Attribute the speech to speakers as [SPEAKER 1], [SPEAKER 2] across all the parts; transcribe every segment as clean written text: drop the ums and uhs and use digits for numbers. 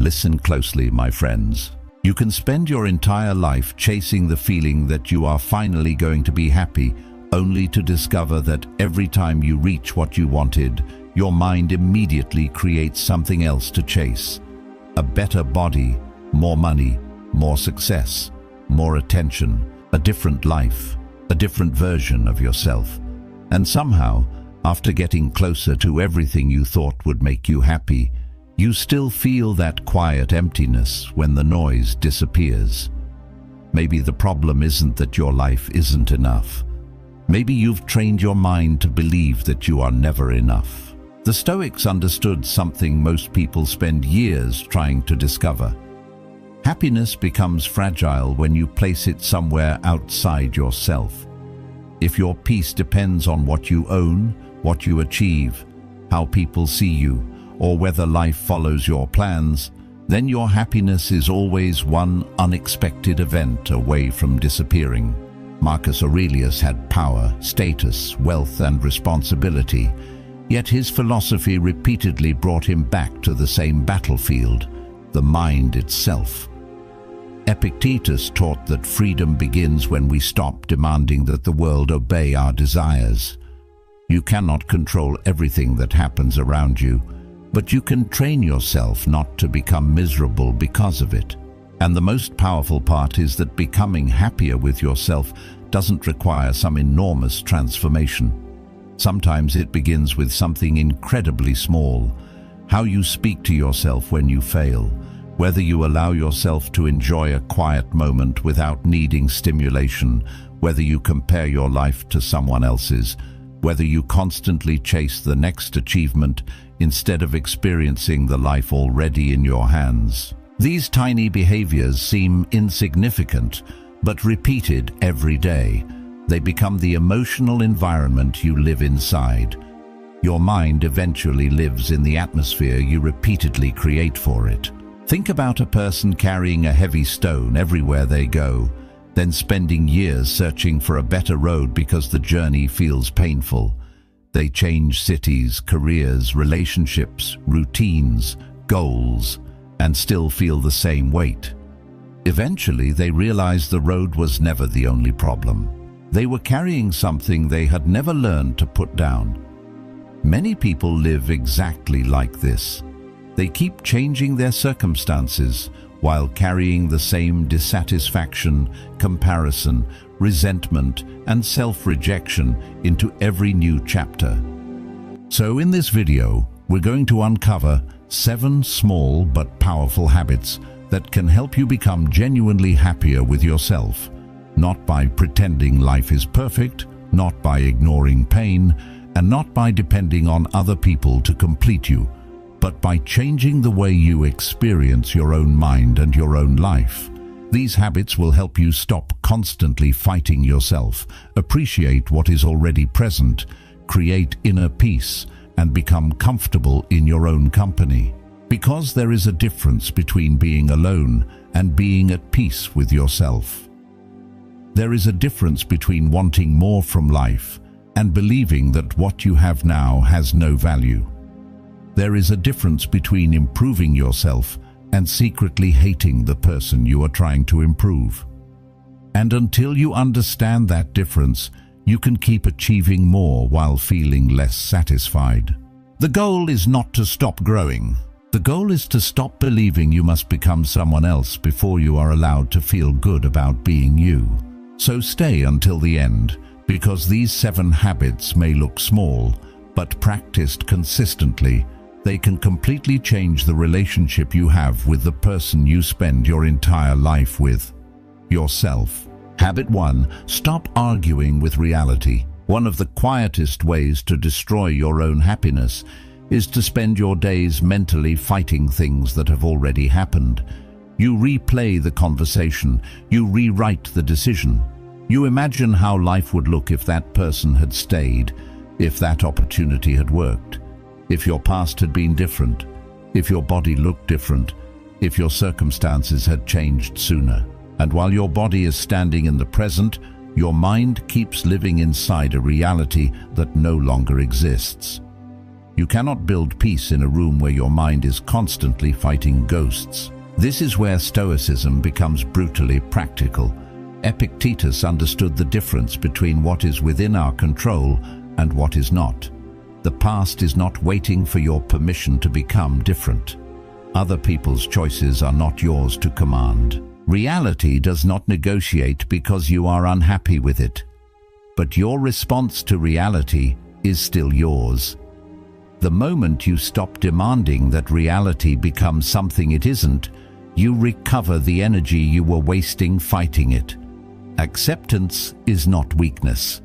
[SPEAKER 1] Listen closely, my friends. You can spend your entire life chasing the feeling that you are finally going to be happy, only to discover that every time you reach what you wanted, your mind immediately creates something else to chase. A better body, more money, more success, more attention, a different life, a different version of yourself. And somehow, after getting closer to everything you thought would make you happy, you still feel that quiet emptiness when the noise disappears. Maybe the problem isn't that your life isn't enough. Maybe you've trained your mind to believe that you are never enough. The Stoics understood something most people spend years trying to discover. Happiness becomes fragile when you place it somewhere outside yourself. If your peace depends on what you own, what you achieve, how people see you, or whether life follows your plans, then your happiness is always one unexpected event away from disappearing. Marcus Aurelius had power, status, wealth, and responsibility, yet his philosophy repeatedly brought him back to the same battlefield, the mind itself. Epictetus taught that freedom begins when we stop demanding that the world obey our desires. You cannot control everything that happens around you, but you can train yourself not to become miserable because of it. And the most powerful part is that becoming happier with yourself doesn't require some enormous transformation. Sometimes it begins with something incredibly small. How you speak to yourself when you fail, whether you allow yourself to enjoy a quiet moment without needing stimulation, whether you compare your life to someone else's, whether you constantly chase the next achievement instead of experiencing the life already in your hands. These tiny behaviors seem insignificant, but repeated every day, they become the emotional environment you live inside. Your mind eventually lives in the atmosphere you repeatedly create for it. Think about a person carrying a heavy stone everywhere they go, then spending years searching for a better road because the journey feels painful. They change cities, careers, relationships, routines, goals, and still feel the same weight. Eventually, they realize the road was never the only problem. They were carrying something they had never learned to put down. Many people live exactly like this. They keep changing their circumstances while carrying the same dissatisfaction, comparison, resentment, and self-rejection into every new chapter. So in this video, we're going to uncover 7 small but powerful habits that can help you become genuinely happier with yourself, not by pretending life is perfect, not by ignoring pain, and not by depending on other people to complete you, but by changing the way you experience your own mind and your own life. These habits will help you stop constantly fighting yourself, appreciate what is already present, create inner peace, and become comfortable in your own company. Because there is a difference between being alone and being at peace with yourself. There is a difference between wanting more from life and believing that what you have now has no value. There is a difference between improving yourself and secretly hating the person you are trying to improve. And until you understand that difference, you can keep achieving more while feeling less satisfied. The goal is not to stop growing. The goal is to stop believing you must become someone else before you are allowed to feel good about being you. So stay until the end, because these 7 habits may look small, but practiced consistently, they can completely change the relationship you have with the person you spend your entire life with, yourself. Habit 1. Stop arguing with reality. One of the quietest ways to destroy your own happiness is to spend your days mentally fighting things that have already happened. You replay the conversation, you rewrite the decision. You imagine how life would look if that person had stayed, if that opportunity had worked, if your past had been different, if your body looked different, if your circumstances had changed sooner. And while your body is standing in the present, your mind keeps living inside a reality that no longer exists. You cannot build peace in a room where your mind is constantly fighting ghosts. This is where Stoicism becomes brutally practical. Epictetus understood the difference between what is within our control and what is not. The past is not waiting for your permission to become different. Other people's choices are not yours to command. Reality does not negotiate because you are unhappy with it. But your response to reality is still yours. The moment you stop demanding that reality become something it isn't, you recover the energy you were wasting fighting it. Acceptance is not weakness.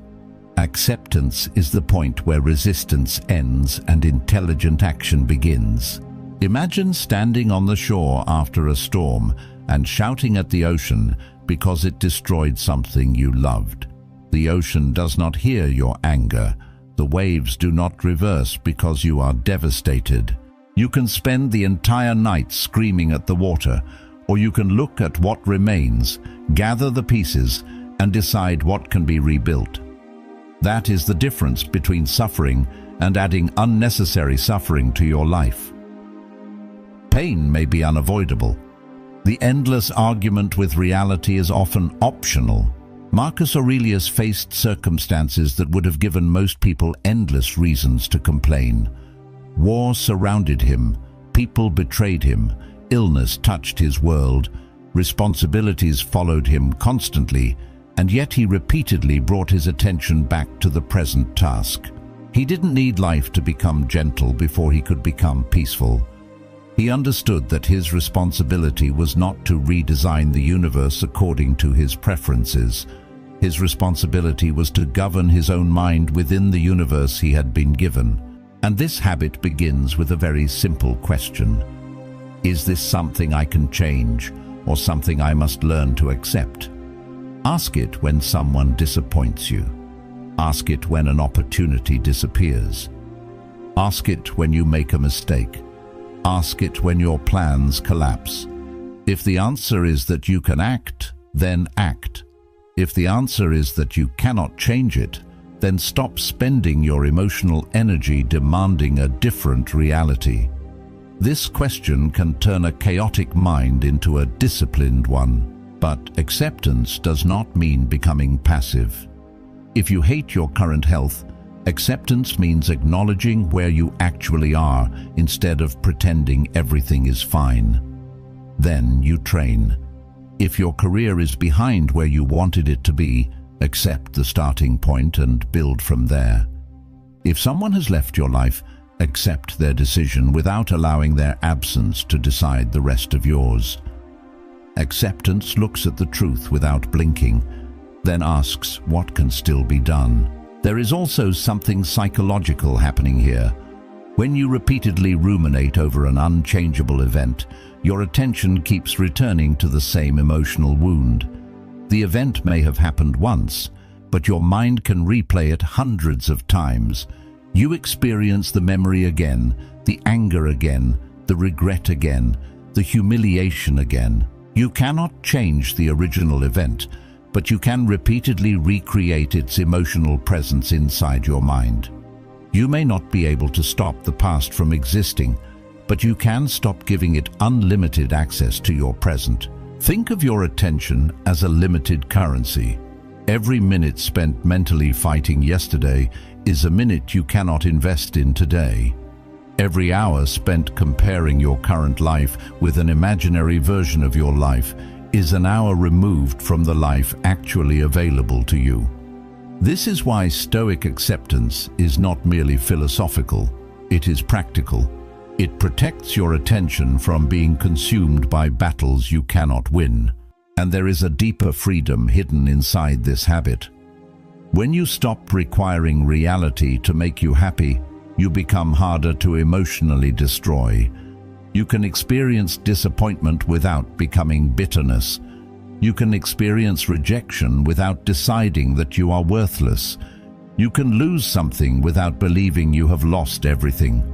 [SPEAKER 1] Acceptance is the point where resistance ends and intelligent action begins. Imagine standing on the shore after a storm and shouting at the ocean because it destroyed something you loved. The ocean does not hear your anger. The waves do not reverse because you are devastated. You can spend the entire night screaming at the water, or you can look at what remains, gather the pieces, and decide what can be rebuilt. That is the difference between suffering and adding unnecessary suffering to your life. Pain may be unavoidable. The endless argument with reality is often optional. Marcus Aurelius faced circumstances that would have given most people endless reasons to complain. War surrounded him, people betrayed him, illness touched his world, responsibilities followed him constantly, and yet he repeatedly brought his attention back to the present task. He didn't need life to become gentle before he could become peaceful. He understood that his responsibility was not to redesign the universe according to his preferences. His responsibility was to govern his own mind within the universe he had been given. And this habit begins with a very simple question. Is this something I can change, or something I must learn to accept? Ask it when someone disappoints you. Ask it when an opportunity disappears. Ask it when you make a mistake. Ask it when your plans collapse. If the answer is that you can act, then act. If the answer is that you cannot change it, then stop spending your emotional energy demanding a different reality. This question can turn a chaotic mind into a disciplined one. But acceptance does not mean becoming passive. If you hate your current health, acceptance means acknowledging where you actually are instead of pretending everything is fine. Then you train. If your career is behind where you wanted it to be, accept the starting point and build from there. If someone has left your life, accept their decision without allowing their absence to decide the rest of yours. Acceptance looks at the truth without blinking, then asks what can still be done. There is also something psychological happening here. When you repeatedly ruminate over an unchangeable event, your attention keeps returning to the same emotional wound. The event may have happened once, but your mind can replay it hundreds of times. You experience the memory again, the anger again, the regret again, the humiliation again. You cannot change the original event, but you can repeatedly recreate its emotional presence inside your mind. You may not be able to stop the past from existing, but you can stop giving it unlimited access to your present. Think of your attention as a limited currency. Every minute spent mentally fighting yesterday is a minute you cannot invest in today. Every hour spent comparing your current life with an imaginary version of your life is an hour removed from the life actually available to you. This is why Stoic acceptance is not merely philosophical, it is practical. It protects your attention from being consumed by battles you cannot win. And there is a deeper freedom hidden inside this habit. When you stop requiring reality to make you happy, you become harder to emotionally destroy. You can experience disappointment without becoming bitterness. You can experience rejection without deciding that you are worthless. You can lose something without believing you have lost everything.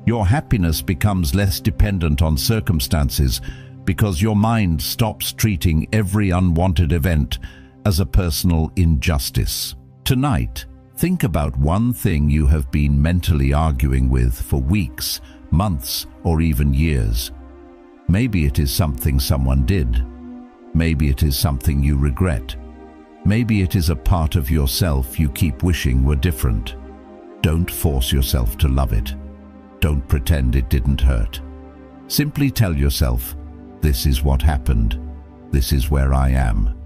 [SPEAKER 1] Your happiness becomes less dependent on circumstances because your mind stops treating every unwanted event as a personal injustice. Tonight, Think about one thing you have been mentally arguing with for weeks, months, or even years. Maybe it is something someone did. Maybe it is something you regret. Maybe it is a part of yourself you keep wishing were different. Don't force yourself to love it. Don't pretend it didn't hurt. Simply tell yourself, this is what happened. This is where I am.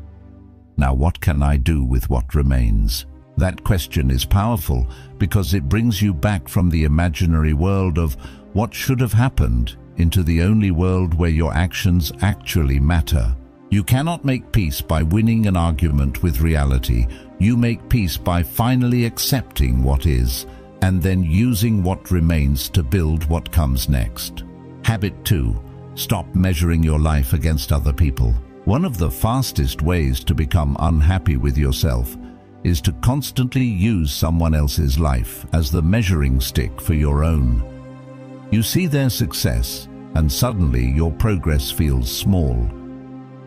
[SPEAKER 1] Now what can I do with what remains? That question is powerful because it brings you back from the imaginary world of what should have happened into the only world where your actions actually matter. You cannot make peace by winning an argument with reality. You make peace by finally accepting what is and then using what remains to build what comes next. Habit 2. Stop measuring your life against other people. One of the fastest ways to become unhappy with yourself is to constantly use someone else's life as the measuring stick for your own. You see their success, and suddenly your progress feels small.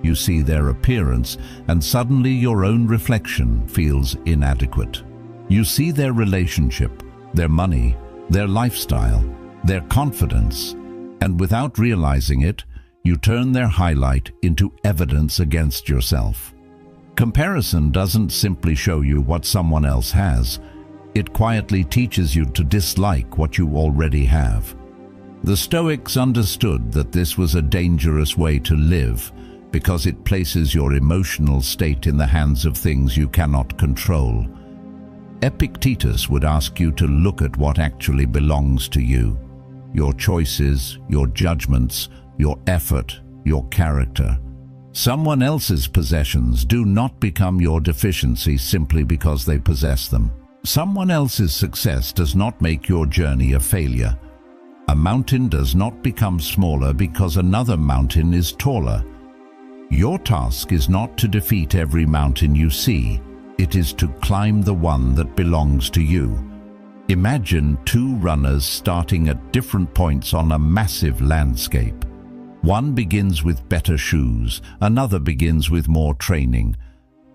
[SPEAKER 1] You see their appearance, and suddenly your own reflection feels inadequate. You see their relationship, their money, their lifestyle, their confidence, and without realizing it, you turn their highlight into evidence against yourself. Comparison doesn't simply show you what someone else has. It quietly teaches you to dislike what you already have. The Stoics understood that this was a dangerous way to live because it places your emotional state in the hands of things you cannot control. Epictetus would ask you to look at what actually belongs to you: your choices, your judgments, your effort, your character. Someone else's possessions do not become your deficiency simply because they possess them. Someone else's success does not make your journey a failure. A mountain does not become smaller because another mountain is taller. Your task is not to defeat every mountain you see. It is to climb the one that belongs to you. Imagine two runners starting at different points on a massive landscape. One begins with better shoes, another begins with more training,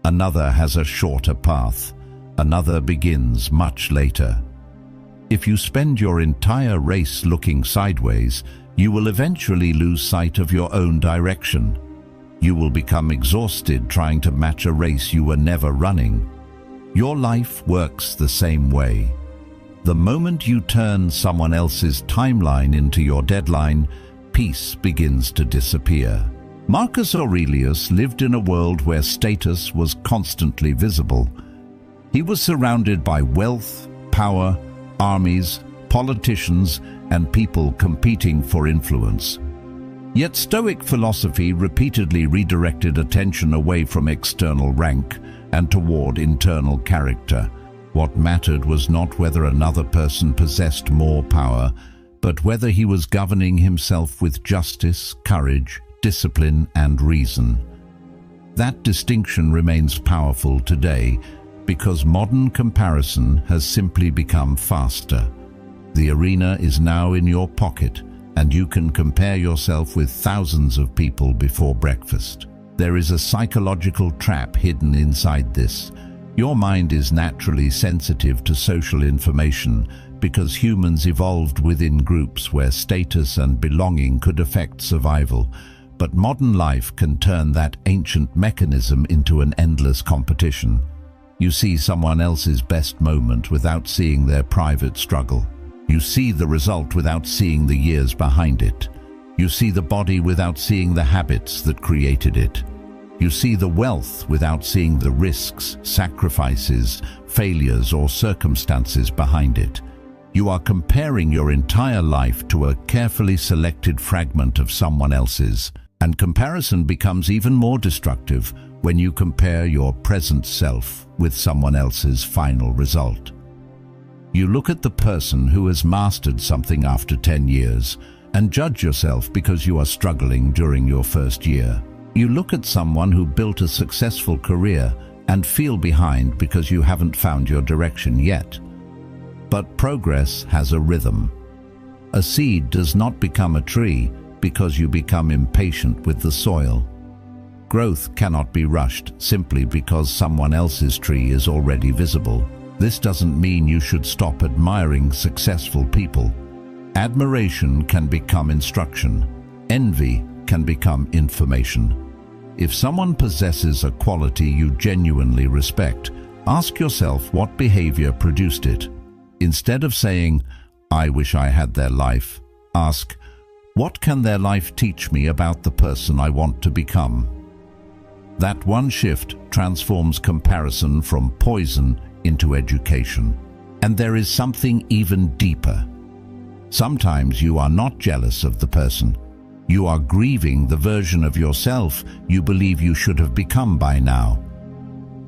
[SPEAKER 1] another has a shorter path, another begins much later. If you spend your entire race looking sideways, you will eventually lose sight of your own direction. You will become exhausted trying to match a race you were never running. Your life works the same way. The moment you turn someone else's timeline into your deadline, peace begins to disappear. Marcus Aurelius lived in a world where status was constantly visible. He was surrounded by wealth, power, armies, politicians, and people competing for influence. Yet Stoic philosophy repeatedly redirected attention away from external rank and toward internal character. What mattered was not whether another person possessed more power, but whether he was governing himself with justice, courage, discipline, and reason. That distinction remains powerful today because modern comparison has simply become faster. The arena is now in your pocket, and you can compare yourself with thousands of people before breakfast. There is a psychological trap hidden inside this. Your mind is naturally sensitive to social information because humans evolved within groups where status and belonging could affect survival. But modern life can turn that ancient mechanism into an endless competition. You see someone else's best moment without seeing their private struggle. You see the result without seeing the years behind it. You see the body without seeing the habits that created it. You see the wealth without seeing the risks, sacrifices, failures, or circumstances behind it. You are comparing your entire life to a carefully selected fragment of someone else's, and comparison becomes even more destructive when you compare your present self with someone else's final result. You look at the person who has mastered something after 10 years and judge yourself because you are struggling during your first year. You look at someone who built a successful career and feel behind because you haven't found your direction yet. But progress has a rhythm. A seed does not become a tree because you become impatient with the soil. Growth cannot be rushed simply because someone else's tree is already visible. This doesn't mean you should stop admiring successful people. Admiration can become instruction. Envy can become information. If someone possesses a quality you genuinely respect, ask yourself what behavior produced it. Instead of saying, "I wish I had their life," ask, "What can their life teach me about the person I want to become?" That one shift transforms comparison from poison into education. And there is something even deeper. Sometimes you are not jealous of the person. You are grieving the version of yourself you believe you should have become by now.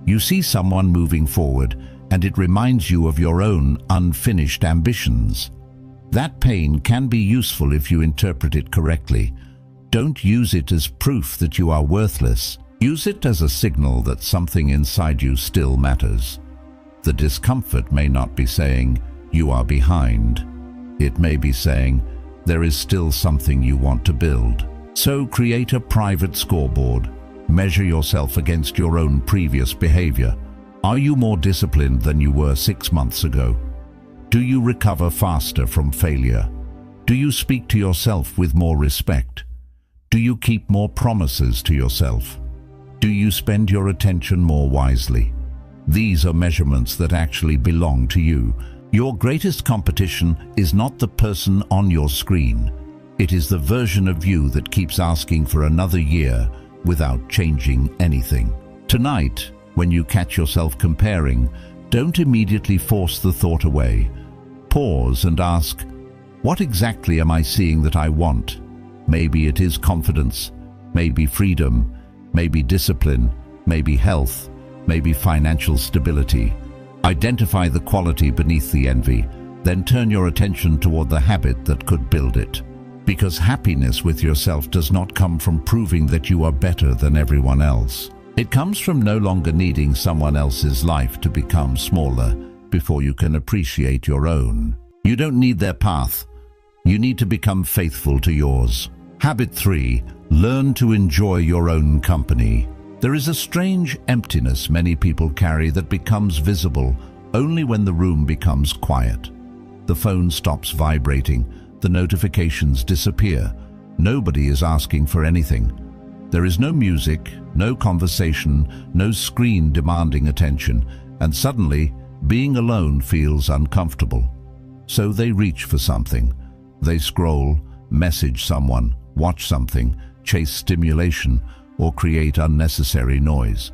[SPEAKER 1] You see someone moving forward, and it reminds you of your own unfinished ambitions. That pain can be useful if you interpret it correctly. Don't use it as proof that you are worthless. Use it as a signal that something inside you still matters. The discomfort may not be saying, "You are behind." It may be saying, "There is still something you want to build." So create a private scoreboard. Measure yourself against your own previous behavior. Are you more disciplined than you were 6 months ago? Do you recover faster from failure? Do you speak to yourself with more respect? Do you keep more promises to yourself? Do you spend your attention more wisely? These are measurements that actually belong to you. Your greatest competition is not the person on your screen. It is the version of you that keeps asking for another year without changing anything. Tonight, when you catch yourself comparing, don't immediately force the thought away. Pause and ask, what exactly am I seeing that I want? Maybe it is confidence, maybe freedom, maybe discipline, maybe health, maybe financial stability. Identify the quality beneath the envy, then turn your attention toward the habit that could build it. Because happiness with yourself does not come from proving that you are better than everyone else. It comes from no longer needing someone else's life to become smaller before you can appreciate your own. You don't need their path. You need to become faithful to yours. Habit 3. Learn to enjoy your own company. There is a strange emptiness many people carry that becomes visible only when the room becomes quiet. The phone stops vibrating. The notifications disappear. Nobody is asking for anything. There is no music, no conversation, no screen demanding attention, and suddenly, being alone feels uncomfortable. So they reach for something. They scroll, message someone, watch something, chase stimulation, or create unnecessary noise.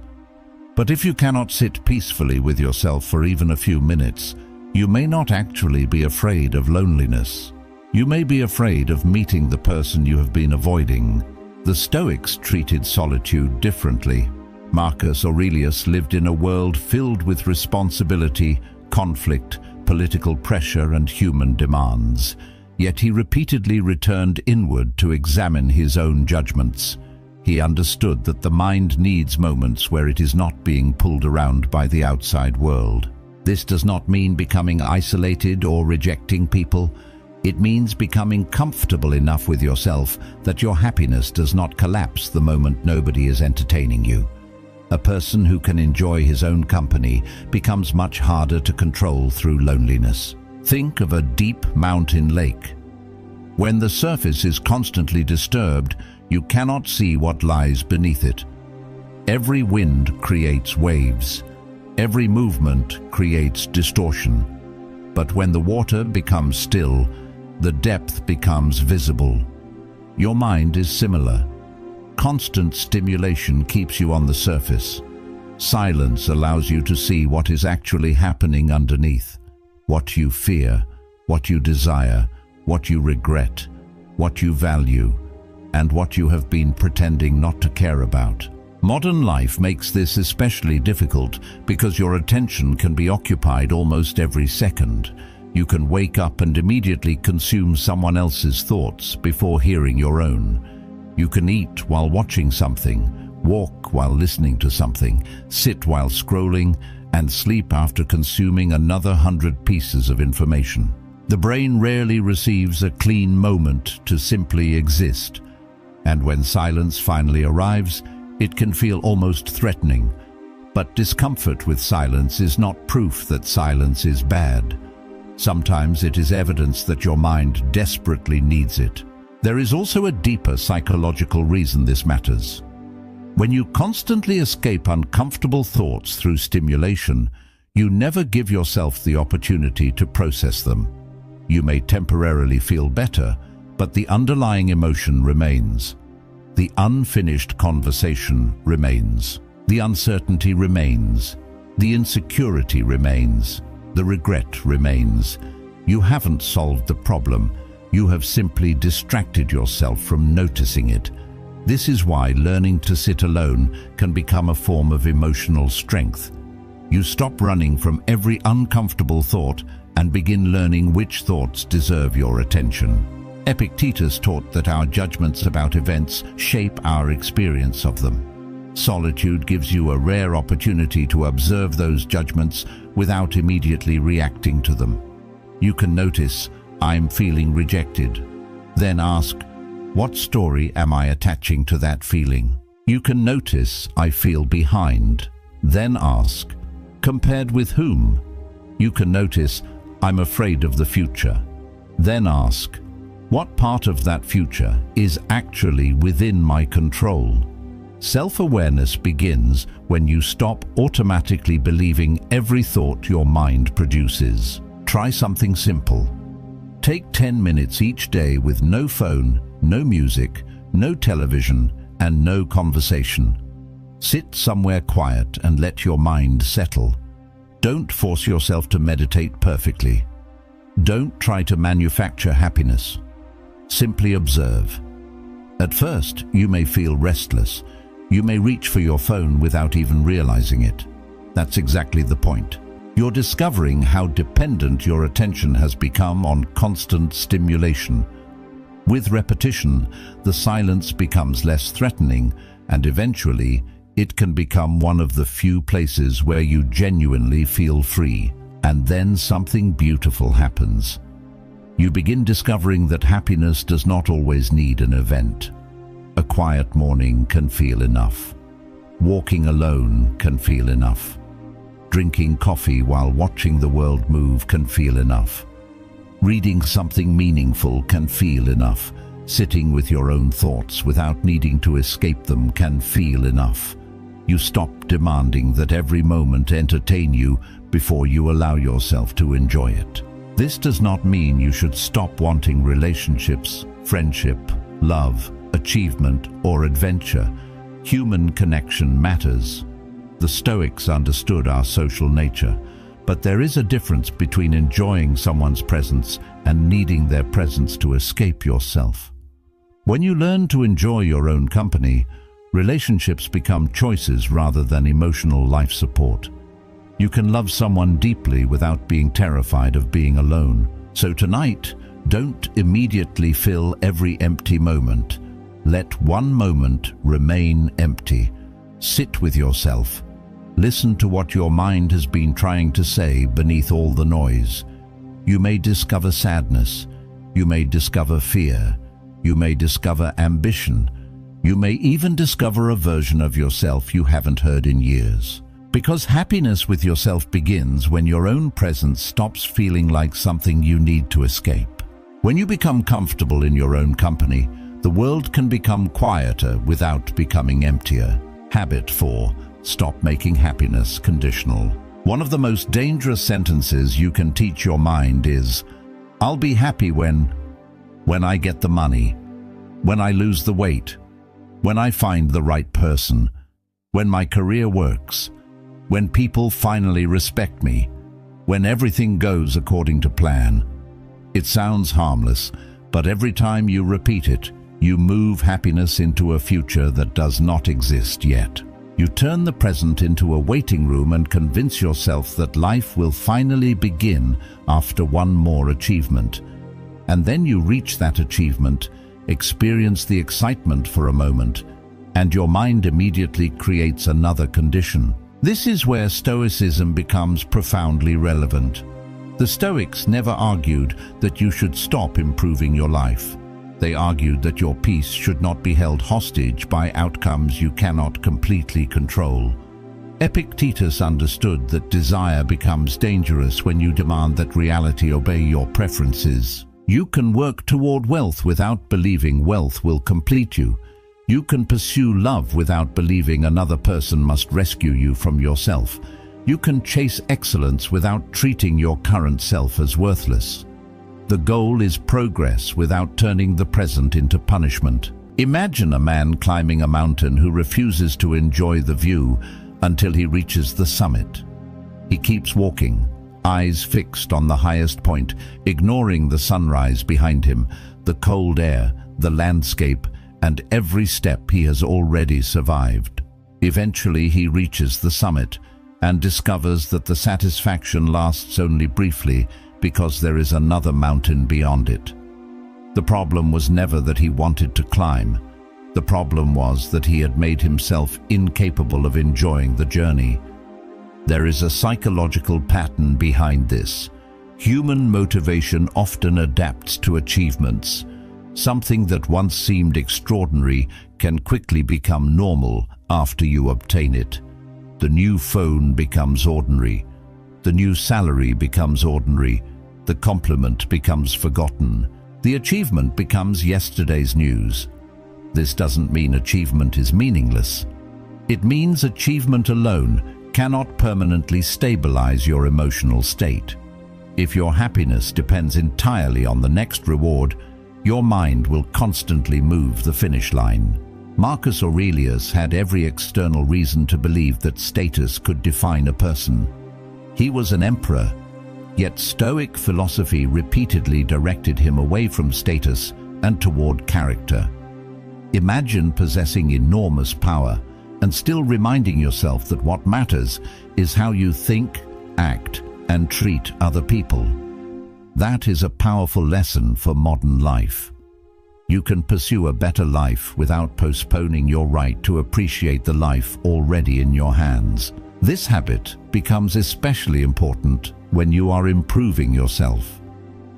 [SPEAKER 1] But if you cannot sit peacefully with yourself for even a few minutes, you may not actually be afraid of loneliness. You may be afraid of meeting the person you have been avoiding. The Stoics treated solitude differently. Marcus Aurelius lived in a world filled with responsibility, conflict, political pressure, and human demands. Yet he repeatedly returned inward to examine his own judgments. He understood that the mind needs moments where it is not being pulled around by the outside world. This does not mean becoming isolated or rejecting people. It means becoming comfortable enough with yourself that your happiness does not collapse the moment nobody is entertaining you. A person who can enjoy his own company becomes much harder to control through loneliness. Think of a deep mountain lake. When the surface is constantly disturbed, you cannot see what lies beneath it. Every wind creates waves. Every movement creates distortion. But when the water becomes still, the depth becomes visible. Your mind is similar. Constant stimulation keeps you on the surface. Silence allows you to see what is actually happening underneath. What you fear, what you desire, what you regret, what you value, and what you have been pretending not to care about. Modern life makes this especially difficult because your attention can be occupied almost every second. You can wake up and immediately consume someone else's thoughts before hearing your own. You can eat while watching something, walk while listening to something, sit while scrolling, and sleep after consuming another 100 pieces of information. The brain rarely receives a clean moment to simply exist, and when silence finally arrives, it can feel almost threatening. But discomfort with silence is not proof that silence is bad. Sometimes it is evidence that your mind desperately needs it. There is also a deeper psychological reason this matters. When you constantly escape uncomfortable thoughts through stimulation, you never give yourself the opportunity to process them. You may temporarily feel better, but the underlying emotion remains. The unfinished conversation remains. The uncertainty remains. The insecurity remains. The regret remains. You haven't solved the problem. You have simply distracted yourself from noticing it. This is why learning to sit alone can become a form of emotional strength. You stop running from every uncomfortable thought and begin learning which thoughts deserve your attention. Epictetus taught that our judgments about events shape our experience of them. Solitude gives you a rare opportunity to observe those judgments without immediately reacting to them. You can notice, "I'm feeling rejected." Then ask, "What story am I attaching to that feeling?" You can notice, "I feel behind." Then ask, "Compared with whom?" You can notice, "I'm afraid of the future." Then ask, "What part of that future is actually within my control?" Self-awareness begins when you stop automatically believing every thought your mind produces. Try something simple. Take 10 minutes each day with no phone, no music, no television, and no conversation. Sit somewhere quiet and let your mind settle. Don't force yourself to meditate perfectly. Don't try to manufacture happiness. Simply observe. At first, you may feel restless. You may reach for your phone without even realizing it. That's exactly the point. You're discovering how dependent your attention has become on constant stimulation. With repetition, the silence becomes less threatening, and eventually, it can become one of the few places where you genuinely feel free. And then something beautiful happens. You begin discovering that happiness does not always need an event. A quiet morning can feel enough. Walking alone can feel enough. Drinking coffee while watching the world move can feel enough. Reading something meaningful can feel enough. Sitting with your own thoughts without needing to escape them can feel enough. You stop demanding that every moment entertain you before you allow yourself to enjoy it. This does not mean you should stop wanting relationships, friendship, love, achievement, or adventure. Human connection matters. The Stoics understood our social nature, but there is a difference between enjoying someone's presence and needing their presence to escape yourself. When you learn to enjoy your own company, relationships become choices rather than emotional life support. You can love someone deeply without being terrified of being alone. So tonight, don't immediately fill every empty moment. Let one moment remain empty. Sit with yourself. Listen to what your mind has been trying to say beneath all the noise. You may discover sadness. You may discover fear. You may discover ambition. You may even discover a version of yourself you haven't heard in years. Because happiness with yourself begins when your own presence stops feeling like something you need to escape. When you become comfortable in your own company, the world can become quieter without becoming emptier. Habit 4. Stop making happiness conditional. One of the most dangerous sentences you can teach your mind is, "I'll be happy when I get the money, when I lose the weight, when I find the right person, when my career works, when people finally respect me, when everything goes according to plan." It sounds harmless, but every time you repeat it, you move happiness into a future that does not exist yet. You turn the present into a waiting room and convince yourself that life will finally begin after one more achievement. And then you reach that achievement, experience the excitement for a moment, and your mind immediately creates another condition. This is where Stoicism becomes profoundly relevant. The Stoics never argued that you should stop improving your life. They argued that your peace should not be held hostage by outcomes you cannot completely control. Epictetus understood that desire becomes dangerous when you demand that reality obey your preferences. You can work toward wealth without believing wealth will complete you. You can pursue love without believing another person must rescue you from yourself. You can chase excellence without treating your current self as worthless. The goal is progress without turning the present into punishment. Imagine a man climbing a mountain who refuses to enjoy the view until he reaches the summit. He keeps walking, eyes fixed on the highest point, ignoring the sunrise behind him, the cold air, the landscape, and every step he has already survived. Eventually he reaches the summit and discovers that the satisfaction lasts only briefly because there is another mountain beyond it. The problem was never that he wanted to climb. The problem was that he had made himself incapable of enjoying the journey. There is a psychological pattern behind this. Human motivation often adapts to achievements. Something that once seemed extraordinary can quickly become normal after you obtain it. The new phone becomes ordinary. The new salary becomes ordinary. The compliment becomes forgotten. The achievement becomes yesterday's news. This doesn't mean achievement is meaningless. It means achievement alone cannot permanently stabilize your emotional state. If your happiness depends entirely on the next reward, your mind will constantly move the finish line. Marcus Aurelius had every external reason to believe that status could define a person. He was an emperor, yet Stoic philosophy repeatedly directed him away from status and toward character. Imagine possessing enormous power and still reminding yourself that what matters is how you think, act, and treat other people. That is a powerful lesson for modern life. You can pursue a better life without postponing your right to appreciate the life already in your hands. This habit becomes especially important when you are improving yourself.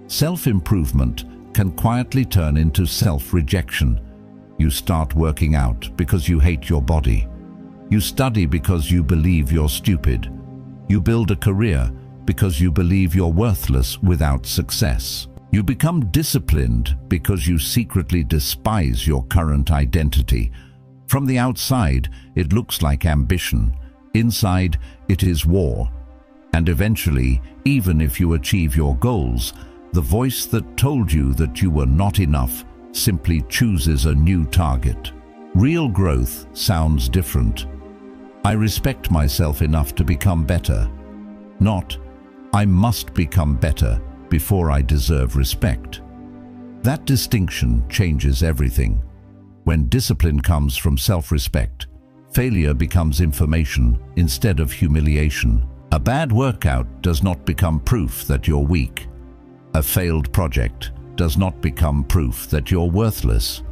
[SPEAKER 1] Self-improvement can quietly turn into self-rejection. You start working out because you hate your body. You study because you believe you're stupid. You build a career because you believe you're worthless without success. You become disciplined because you secretly despise your current identity. From the outside, it looks like ambition. Inside, it is war. And eventually, even if you achieve your goals, the voice that told you that you were not enough simply chooses a new target. Real growth sounds different. I respect myself enough to become better. Not, I must become better before I deserve respect. That distinction changes everything. When discipline comes from self-respect, failure becomes information instead of humiliation. A bad workout does not become proof that you're weak. A failed project does not become proof that you're worthless.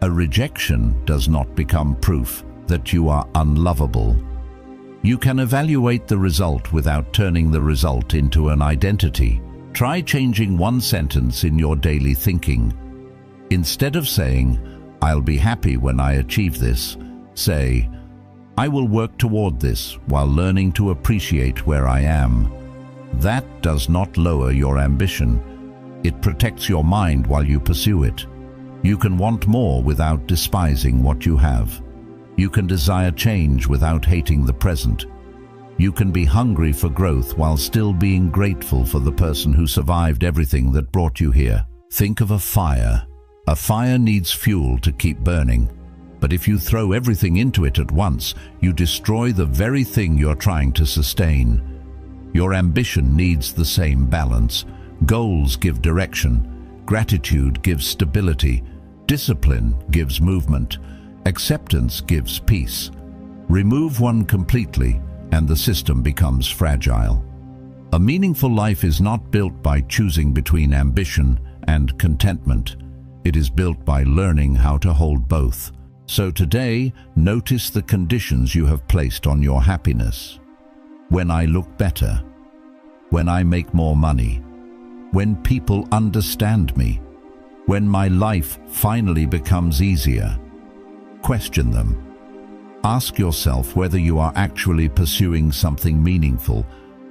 [SPEAKER 1] A rejection does not become proof that you are unlovable. You can evaluate the result without turning the result into an identity. Try changing one sentence in your daily thinking. Instead of saying, "I'll be happy when I achieve this," say, "I will work toward this while learning to appreciate where I am." That does not lower your ambition. It protects your mind while you pursue it. You can want more without despising what you have. You can desire change without hating the present. You can be hungry for growth while still being grateful for the person who survived everything that brought you here. Think of a fire. A fire needs fuel to keep burning. But if you throw everything into it at once, you destroy the very thing you're trying to sustain. Your ambition needs the same balance. Goals give direction. Gratitude gives stability. Discipline gives movement. Acceptance gives peace. Remove one completely, and the system becomes fragile. A meaningful life is not built by choosing between ambition and contentment. It is built by learning how to hold both. So today, notice the conditions you have placed on your happiness. When I look better. When I make more money. When people understand me. When my life finally becomes easier. Question them. Ask yourself whether you are actually pursuing something meaningful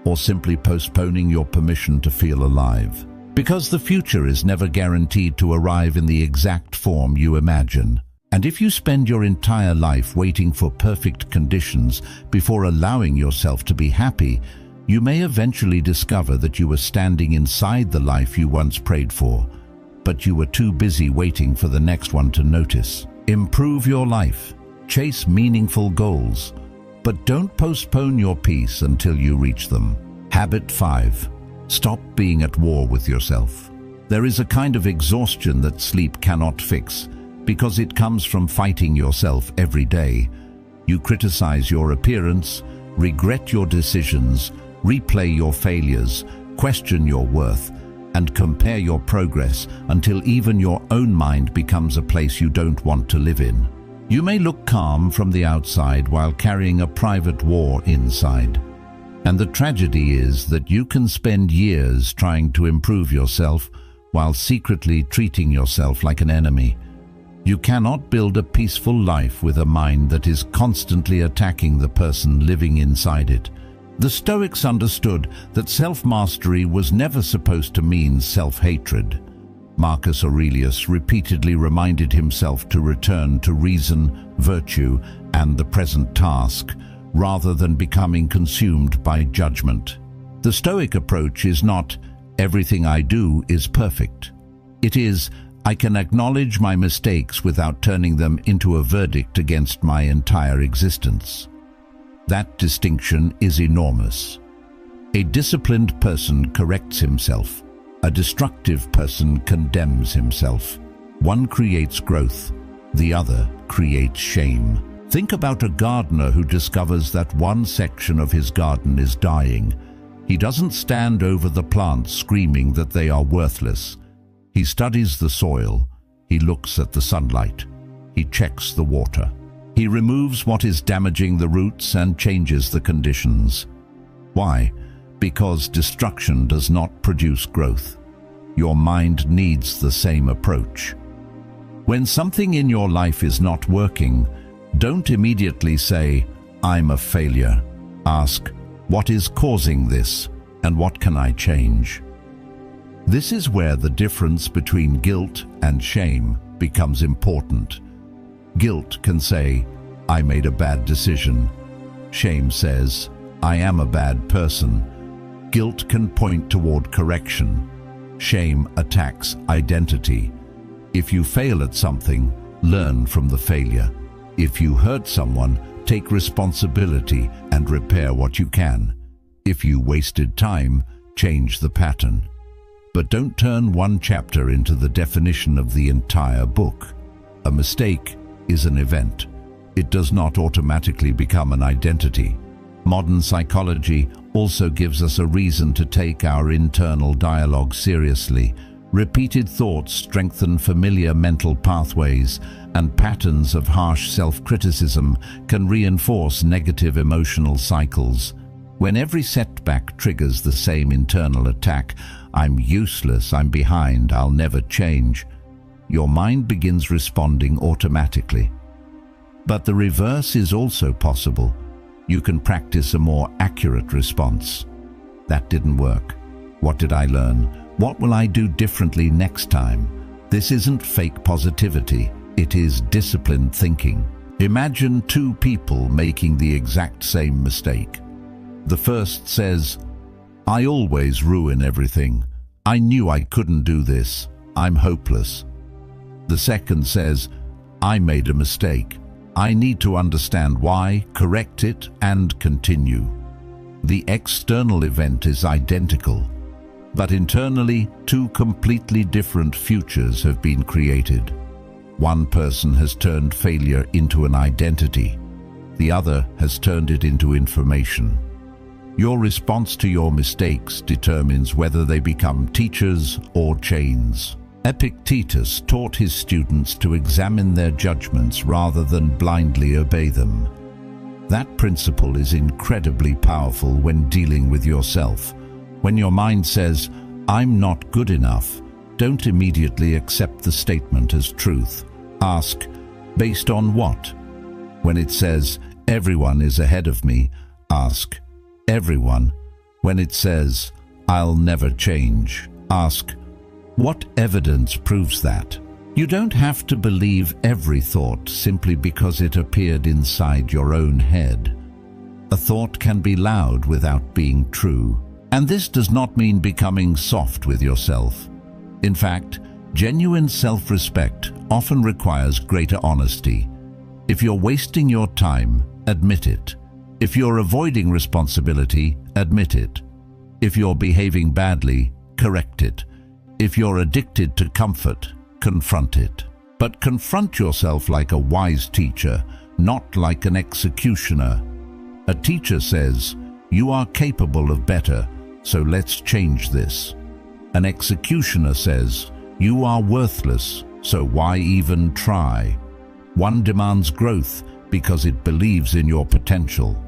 [SPEAKER 1] or simply postponing your permission to feel alive. Because the future is never guaranteed to arrive in the exact form you imagine. And if you spend your entire life waiting for perfect conditions before allowing yourself to be happy, you may eventually discover that you were standing inside the life you once prayed for, but you were too busy waiting for the next one to notice. Improve your life. Chase meaningful goals, but don't postpone your peace until you reach them. Habit 5. Stop being at war with yourself. There is a kind of exhaustion that sleep cannot fix, because it comes from fighting yourself every day. You criticize your appearance, regret your decisions, replay your failures, question your worth, and compare your progress until even your own mind becomes a place you don't want to live in. You may look calm from the outside while carrying a private war inside. And the tragedy is that you can spend years trying to improve yourself while secretly treating yourself like an enemy. You cannot build a peaceful life with a mind that is constantly attacking the person living inside it. The Stoics understood that self-mastery was never supposed to mean self-hatred. Marcus Aurelius repeatedly reminded himself to return to reason, virtue, and the present task, rather than becoming consumed by judgment. The Stoic approach is not, everything I do is perfect. It is, I can acknowledge my mistakes without turning them into a verdict against my entire existence. That distinction is enormous. A disciplined person corrects himself. A destructive person condemns himself. One creates growth, the other creates shame. Think about a gardener who discovers that one section of his garden is dying. He doesn't stand over the plants screaming that they are worthless. He studies the soil. He looks at the sunlight. He checks the water. He removes what is damaging the roots and changes the conditions. Why? Because destruction does not produce growth. Your mind needs the same approach. When something in your life is not working, don't immediately say, I'm a failure. Ask, what is causing this, and what can I change? This is where the difference between guilt and shame becomes important. Guilt can say, I made a bad decision. Shame says, I am a bad person. Guilt can point toward correction. Shame attacks identity. If you fail at something, learn from the failure. If you hurt someone, take responsibility and repair what you can. If you wasted time, change the pattern. But don't turn one chapter into the definition of the entire book. A mistake is an event. It does not automatically become an identity. Modern psychology also gives us a reason to take our internal dialogue seriously. Repeated thoughts strengthen familiar mental pathways, and patterns of harsh self-criticism can reinforce negative emotional cycles. When every setback triggers the same internal attack, I'm useless, I'm behind, I'll never change, your mind begins responding automatically. But the reverse is also possible. You can practice a more accurate response. That didn't work. What did I learn? What will I do differently next time? This isn't fake positivity. It is disciplined thinking. Imagine two people making the exact same mistake. The first says, I always ruin everything. I knew I couldn't do this. I'm hopeless. The second says, I made a mistake. I need to understand why, correct it, and continue. The external event is identical, but internally, two completely different futures have been created. One person has turned failure into an identity. The other has turned it into information. Your response to your mistakes determines whether they become teachers or chains. Epictetus taught his students to examine their judgments rather than blindly obey them. That principle is incredibly powerful when dealing with yourself. When your mind says, I'm not good enough, don't immediately accept the statement as truth. Ask, based on what? When it says, everyone is ahead of me, ask, everyone? When it says, I'll never change, ask, what evidence proves that? You don't have to believe every thought simply because it appeared inside your own head. A thought can be loud without being true. And this does not mean becoming soft with yourself. In fact, genuine self-respect often requires greater honesty. If you're wasting your time, admit it. If you're avoiding responsibility, admit it. If you're behaving badly, correct it. If you're addicted to comfort, confront it. But confront yourself like a wise teacher, not like an executioner. A teacher says, you are capable of better, so let's change this. An executioner says, you are worthless, so why even try? One demands growth because it believes in your potential.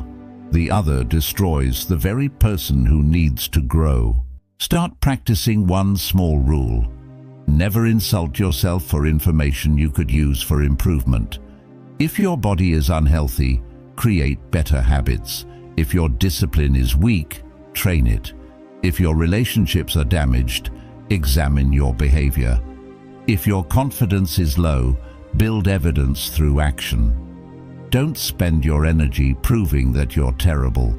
[SPEAKER 1] The other destroys the very person who needs to grow. Start practicing one small rule. Never insult yourself for information you could use for improvement. If your body is unhealthy, create better habits. If your discipline is weak, train it. If your relationships are damaged, examine your behavior. If your confidence is low, build evidence through action. Don't spend your energy proving that you're terrible.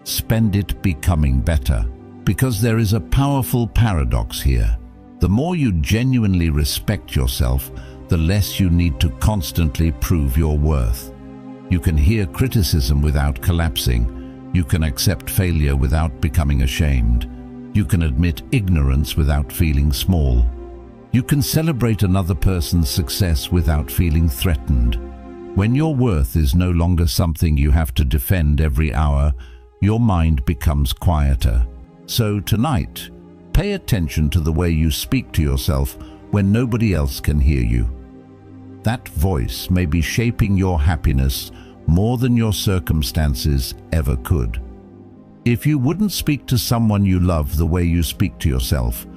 [SPEAKER 1] Spend it becoming better. Because there is a powerful paradox here. The more you genuinely respect yourself, the less you need to constantly prove your worth. You can hear criticism without collapsing. You can accept failure without becoming ashamed. You can admit ignorance without feeling small. You can celebrate another person's success without feeling threatened. When your worth is no longer something you have to defend every hour, your mind becomes quieter. So tonight, pay attention to the way you speak to yourself when nobody else can hear you. That voice may be shaping your happiness more than your circumstances ever could. If you wouldn't speak to someone you love the way you speak to yourself,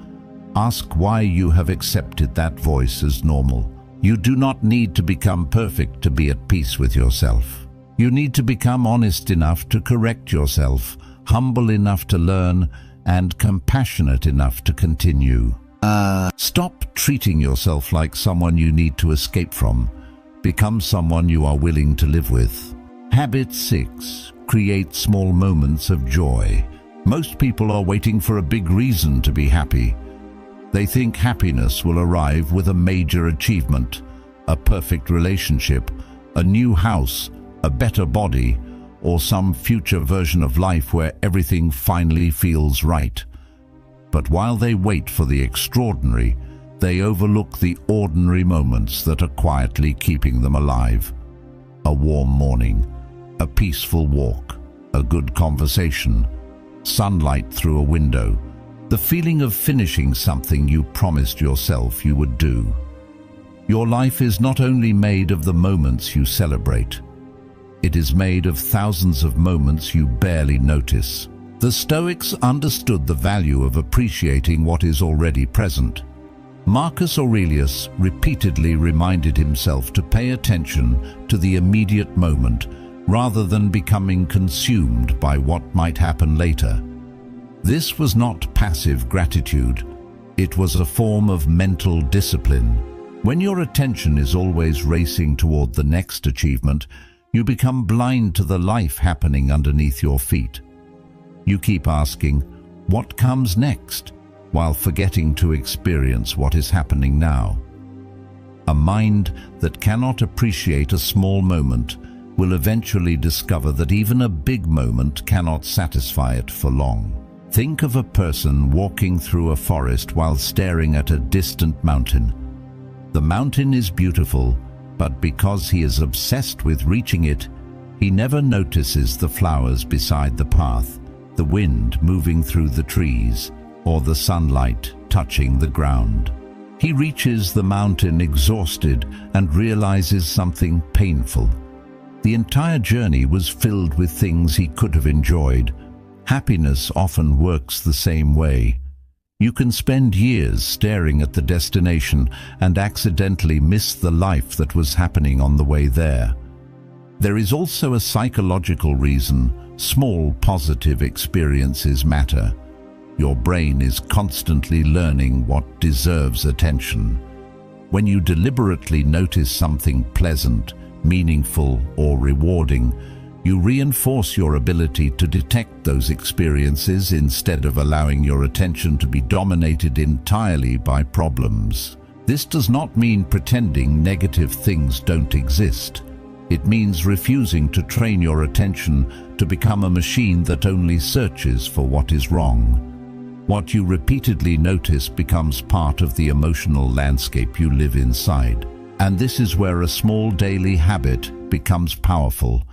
[SPEAKER 1] ask why you have accepted that voice as normal. You do not need to become perfect to be at peace with yourself. You need to become honest enough to correct yourself, humble enough to learn, and compassionate enough to continue. Stop treating yourself like someone you need to escape from. Become someone you are willing to live with. Habit 6. Create small moments of joy. Most people are waiting for a big reason to be happy. They think happiness will arrive with a major achievement, a perfect relationship, a new house, a better body, or some future version of life where everything finally feels right. But while they wait for the extraordinary, they overlook the ordinary moments that are quietly keeping them alive. A warm morning, a peaceful walk, a good conversation, sunlight through a window, the feeling of finishing something you promised yourself you would do. Your life is not only made of the moments you celebrate, it is made of thousands of moments you barely notice. The Stoics understood the value of appreciating what is already present. Marcus Aurelius repeatedly reminded himself to pay attention to the immediate moment rather than becoming consumed by what might happen later. This was not passive gratitude. It was a form of mental discipline. When your attention is always racing toward the next achievement, you become blind to the life happening underneath your feet. You keep asking, what comes next, while forgetting to experience what is happening now. A mind that cannot appreciate a small moment will eventually discover that even a big moment cannot satisfy it for long. Think of a person walking through a forest while staring at a distant mountain. The mountain is beautiful, but because he is obsessed with reaching it, he never notices the flowers beside the path, the wind moving through the trees, or the sunlight touching the ground. He reaches the mountain exhausted and realizes something painful. The entire journey was filled with things he could have enjoyed. Happiness often works the same way. You can spend years staring at the destination and accidentally miss the life that was happening on the way there. There is also a psychological reason. Small positive experiences matter. Your brain is constantly learning what deserves attention. When you deliberately notice something pleasant, meaningful, or rewarding, you reinforce your ability to detect those experiences instead of allowing your attention to be dominated entirely by problems. This does not mean pretending negative things don't exist. It means refusing to train your attention to become a machine that only searches for what is wrong. What you repeatedly notice becomes part of the emotional landscape you live inside. And this is where a small daily habit becomes powerful.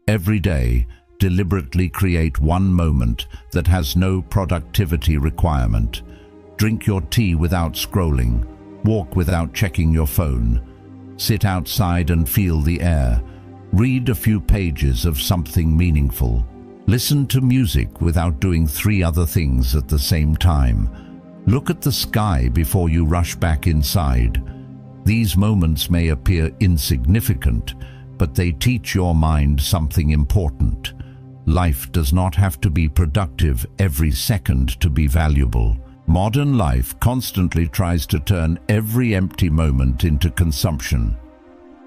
[SPEAKER 1] Every day, deliberately create one moment that has no productivity requirement. Drink your tea without scrolling. Walk without checking your phone. Sit outside and feel the air. Read a few pages of something meaningful. Listen to music without doing 3 other things at the same time. Look at the sky before you rush back inside. These moments may appear insignificant, but they teach your mind something important. Life does not have to be productive every second to be valuable. Modern life constantly tries to turn every empty moment into consumption.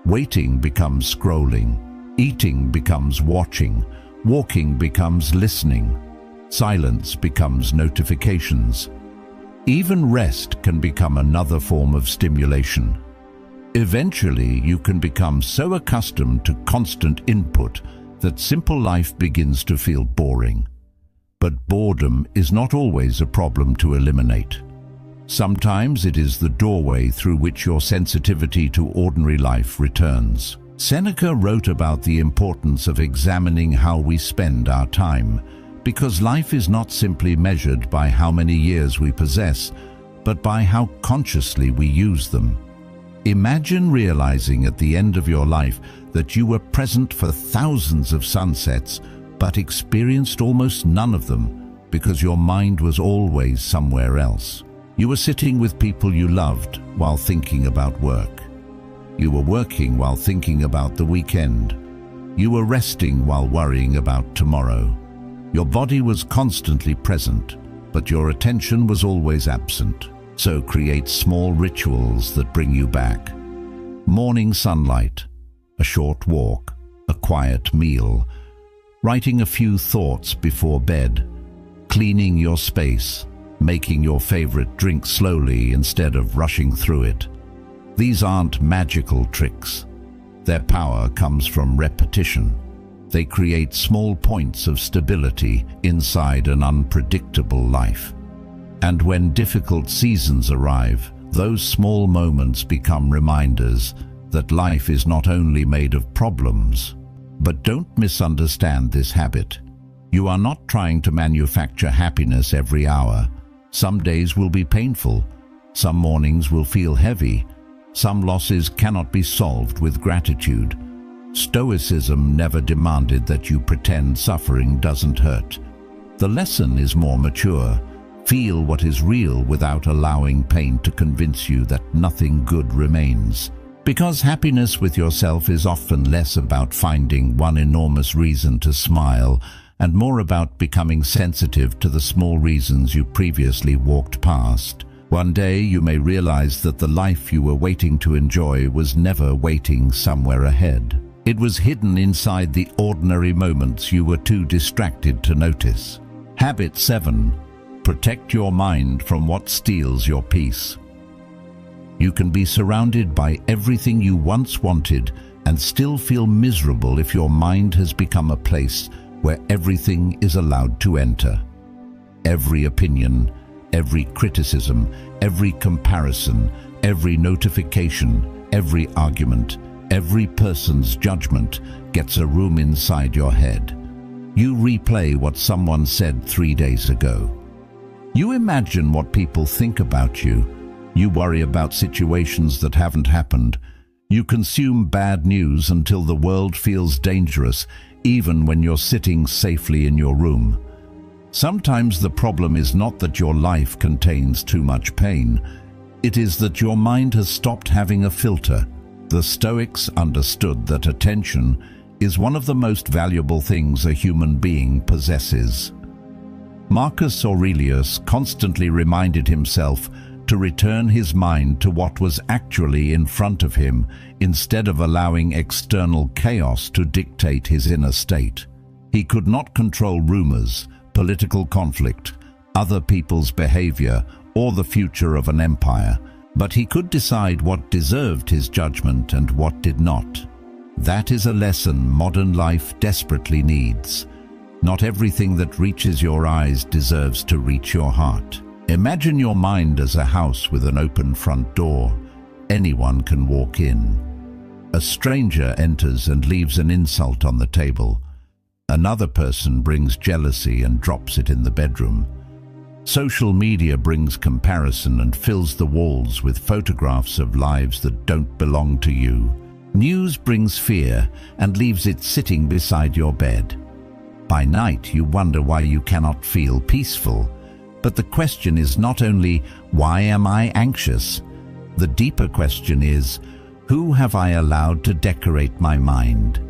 [SPEAKER 1] Waiting becomes scrolling. Eating becomes watching. Walking becomes listening. Silence becomes notifications. Even rest can become another form of stimulation. Eventually, you can become so accustomed to constant input that simple life begins to feel boring. But boredom is not always a problem to eliminate. Sometimes it is the doorway through which your sensitivity to ordinary life returns. Seneca wrote about the importance of examining how we spend our time, because life is not simply measured by how many years we possess, but by how consciously we use them. Imagine realizing at the end of your life that you were present for thousands of sunsets, but experienced almost none of them because your mind was always somewhere else. You were sitting with people you loved while thinking about work. You were working while thinking about the weekend. You were resting while worrying about tomorrow. Your body was constantly present, but your attention was always absent. So create small rituals that bring you back. Morning sunlight, a short walk, a quiet meal, writing a few thoughts before bed, cleaning your space, making your favorite drink slowly instead of rushing through it. These aren't magical tricks. Their power comes from repetition. They create small points of stability inside an unpredictable life. And when difficult seasons arrive, those small moments become reminders that life is not only made of problems. But don't misunderstand this habit. You are not trying to manufacture happiness every hour. Some days will be painful. Some mornings will feel heavy. Some losses cannot be solved with gratitude. Stoicism never demanded that you pretend suffering doesn't hurt. The lesson is more mature. Feel what is real without allowing pain to convince you that nothing good remains. Because happiness with yourself is often less about finding one enormous reason to smile and more about becoming sensitive to the small reasons you previously walked past. One day you may realize that the life you were waiting to enjoy was never waiting somewhere ahead. It was hidden inside the ordinary moments you were too distracted to notice. Habit 7. Protect your mind from what steals your peace. You can be surrounded by everything you once wanted and still feel miserable if your mind has become a place where everything is allowed to enter. Every opinion, every criticism, every comparison, every notification, every argument, every person's judgment gets a room inside your head. You replay what someone said 3 days ago. You imagine what people think about you. You worry about situations that haven't happened. You consume bad news until the world feels dangerous, even when you're sitting safely in your room. Sometimes the problem is not that your life contains too much pain. It is that your mind has stopped having a filter. The Stoics understood that attention is one of the most valuable things a human being possesses. Marcus Aurelius constantly reminded himself to return his mind to what was actually in front of him instead of allowing external chaos to dictate his inner state. He could not control rumors, political conflict, other people's behavior, or the future of an empire, but he could decide what deserved his judgment and what did not. That is a lesson modern life desperately needs. Not everything that reaches your eyes deserves to reach your heart. Imagine your mind as a house with an open front door. Anyone can walk in. A stranger enters and leaves an insult on the table. Another person brings jealousy and drops it in the bedroom. Social media brings comparison and fills the walls with photographs of lives that don't belong to you. News brings fear and leaves it sitting beside your bed. By night, you wonder why you cannot feel peaceful. But the question is not only, why am I anxious? The deeper question is, who have I allowed to decorate my mind?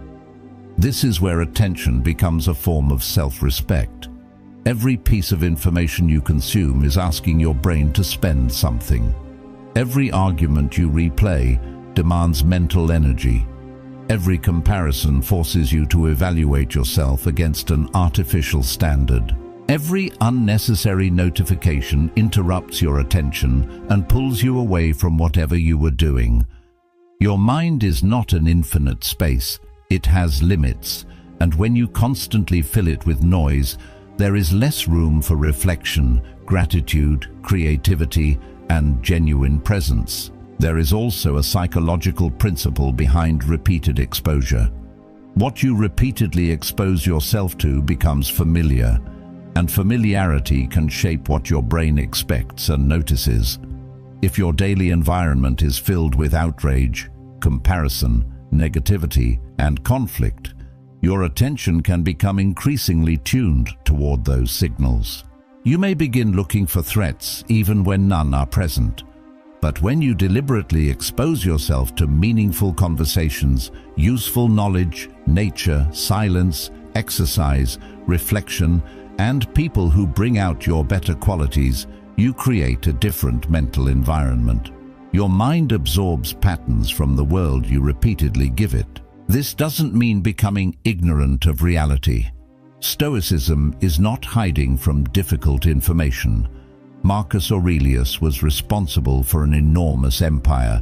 [SPEAKER 1] This is where attention becomes a form of self-respect. Every piece of information you consume is asking your brain to spend something. Every argument you replay demands mental energy. Every comparison forces you to evaluate yourself against an artificial standard. Every unnecessary notification interrupts your attention and pulls you away from whatever you were doing. Your mind is not an infinite space. It has limits, and when you constantly fill it with noise, there is less room for reflection, gratitude, creativity, and genuine presence. There is also a psychological principle behind repeated exposure. What you repeatedly expose yourself to becomes familiar, and familiarity can shape what your brain expects and notices. If your daily environment is filled with outrage, comparison, negativity, and conflict, your attention can become increasingly tuned toward those signals. You may begin looking for threats even when none are present. But when you deliberately expose yourself to meaningful conversations, useful knowledge, nature, silence, exercise, reflection, and people who bring out your better qualities, you create a different mental environment. Your mind absorbs patterns from the world you repeatedly give it. This doesn't mean becoming ignorant of reality. Stoicism is not hiding from difficult information. Marcus Aurelius was responsible for an enormous empire.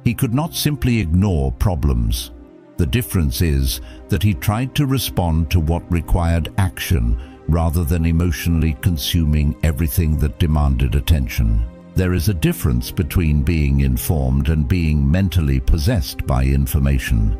[SPEAKER 1] He could not simply ignore problems. The difference is that he tried to respond to what required action rather than emotionally consuming everything that demanded attention. There is a difference between being informed and being mentally possessed by information.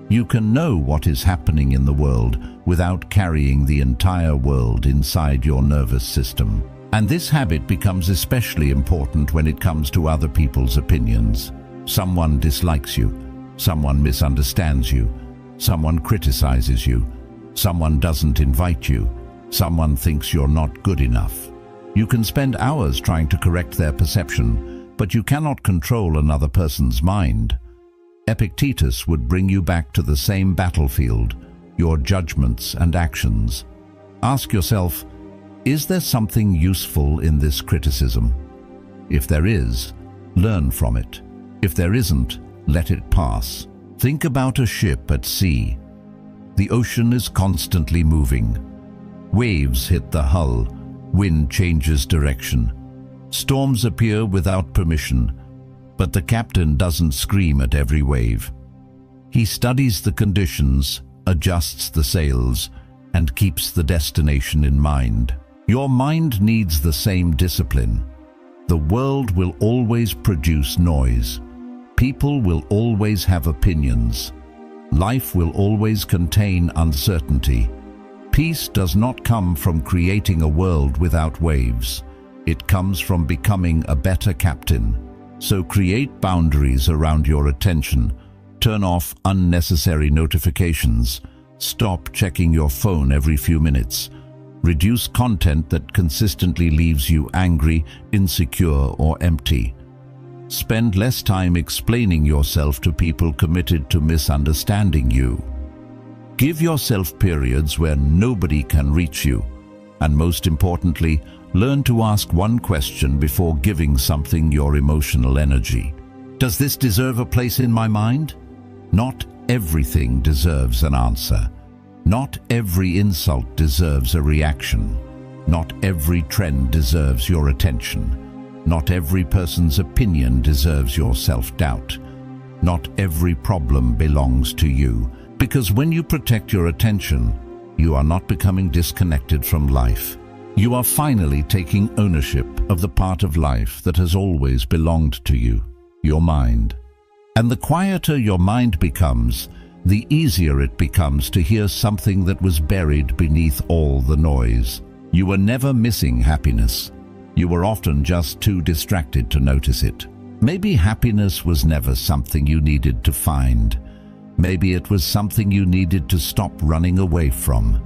[SPEAKER 1] You can know what is happening in the world without carrying the entire world inside your nervous system. And this habit becomes especially important when it comes to other people's opinions. Someone dislikes you, someone misunderstands you, someone criticizes you, someone doesn't invite you, someone thinks you're not good enough. You can spend hours trying to correct their perception, but you cannot control another person's mind. Epictetus would bring you back to the same battlefield, your judgments and actions. Ask yourself, is there something useful in this criticism? If there is, learn from it. If there isn't, let it pass. Think about a ship at sea. The ocean is constantly moving. Waves hit the hull. Wind changes direction. Storms appear without permission, but the captain doesn't scream at every wave. He studies the conditions, adjusts the sails, and keeps the destination in mind. Your mind needs the same discipline. The world will always produce noise. People will always have opinions. Life will always contain uncertainty. Peace does not come from creating a world without waves. It comes from becoming a better captain. So create boundaries around your attention. Turn off unnecessary notifications. Stop checking your phone every few minutes. Reduce content that consistently leaves you angry, insecure, or empty. Spend less time explaining yourself to people committed to misunderstanding you. Give yourself periods where nobody can reach you. And most importantly, learn to ask one question before giving something your emotional energy. Does this deserve a place in my mind? Not everything deserves an answer. Not every insult deserves a reaction. Not every trend deserves your attention. Not every person's opinion deserves your self-doubt. Not every problem belongs to you. Because when you protect your attention, you are not becoming disconnected from life. You are finally taking ownership of the part of life that has always belonged to you, your mind. And the quieter your mind becomes, the easier it becomes to hear something that was buried beneath all the noise. You were never missing happiness. You were often just too distracted to notice it. Maybe happiness was never something you needed to find. Maybe it was something you needed to stop running away from.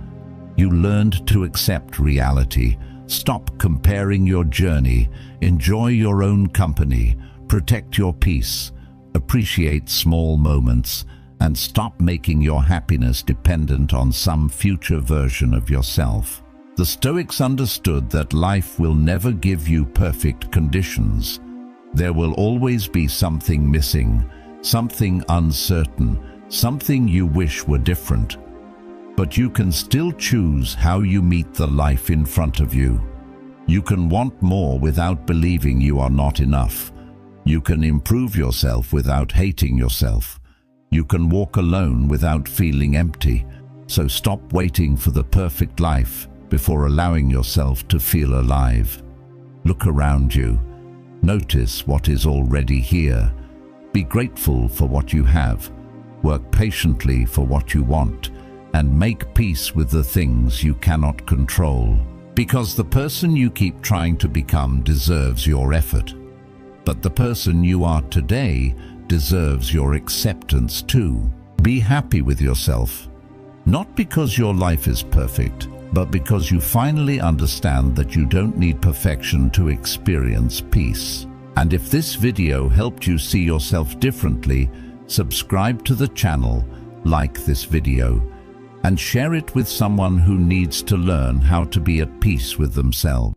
[SPEAKER 1] You learned to accept reality, stop comparing your journey, enjoy your own company, protect your peace, appreciate small moments, and stop making your happiness dependent on some future version of yourself. The Stoics understood that life will never give you perfect conditions. There will always be something missing, something uncertain, something you wish were different. But you can still choose how you meet the life in front of you. You can want more without believing you are not enough. You can improve yourself without hating yourself. You can walk alone without feeling empty. So stop waiting for the perfect life before allowing yourself to feel alive. Look around you. Notice what is already here. Be grateful for what you have. Work patiently for what you want, and make peace with the things you cannot control. Because the person you keep trying to become deserves your effort. But the person you are today deserves your acceptance too. Be happy with yourself. Not because your life is perfect, but because you finally understand that you don't need perfection to experience peace. And if this video helped you see yourself differently, subscribe to the channel, like this video, and share it with someone who needs to learn how to be at peace with themselves.